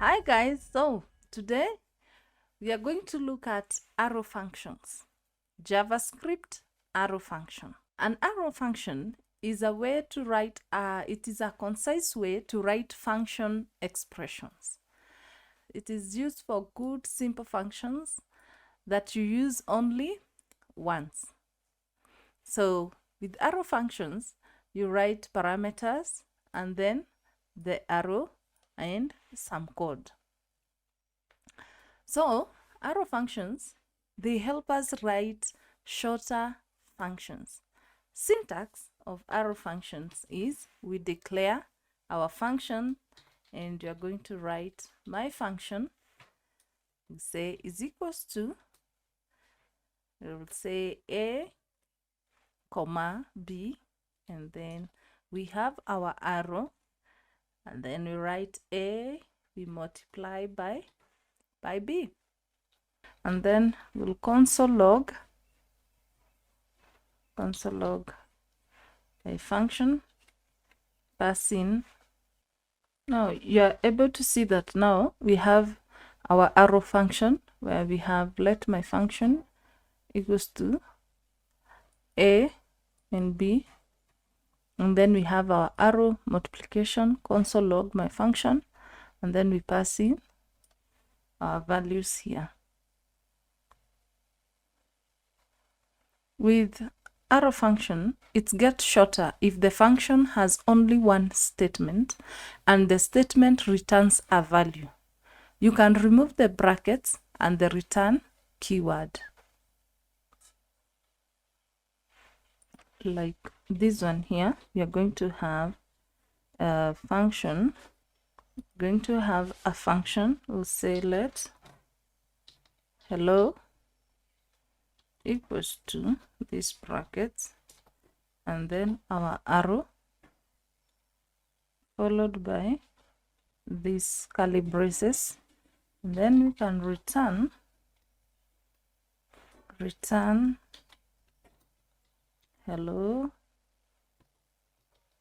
Hi guys, so today we are going to look at arrow functions. JavaScript arrow function. An arrow function is a way to write, it is a concise way to write function expressions. It is used for good simple functions that you use only once. So with arrow functions, you write parameters and then the arrow and some code. So arrow functions, they help us write shorter functions. Syntax of arrow functions is we declare our function and you're going to write my function. We say is equals to, we will say A, comma, B, and then we have our arrow. And then we write A, we multiply by B. And then we'll console log a function, pass in. Now you're able to see that now we have our arrow function where we have let my function equals to A and B. And then we have our arrow multiplication, console log my function, and then we pass in our values here. With arrow function, it gets shorter if the function has only one statement and the statement returns a value. You can remove the brackets and the return keyword. Like this one here, we are going to have a function. We'll say let hello equals to this bracket and then our arrow followed by these curly braces, and then we can return hello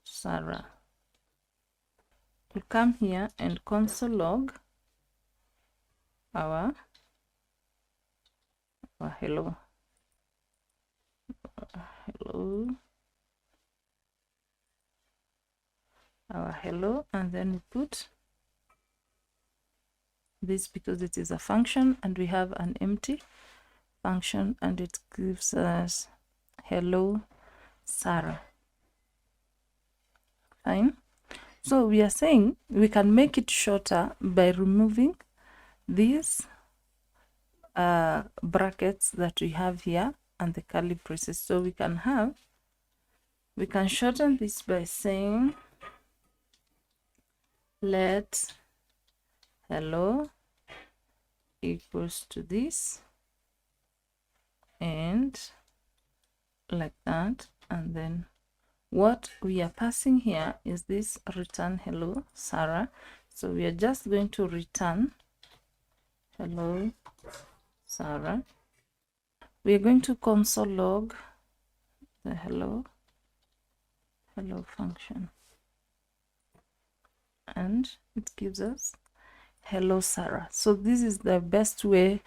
Sarah. We come here and console log our hello, and then we put this because it is a function and we have an empty function and it gives us hello Sarah. Fine. So we are saying we can make it shorter by removing these brackets that we have here and the curly braces. So we can shorten this by saying let hello equals to this and like that, and then what we are passing here is this return hello Sarah. So we are just going to return hello Sarah. We are going to console log the hello function and it gives us hello Sarah. So this is the best way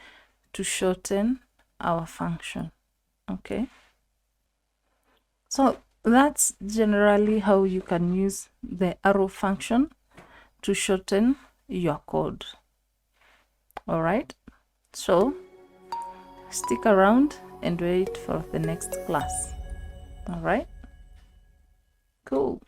to shorten our function. Okay, so that's generally how you can use the arrow function to shorten your code. All right, so stick around and wait for the next class. All right, cool.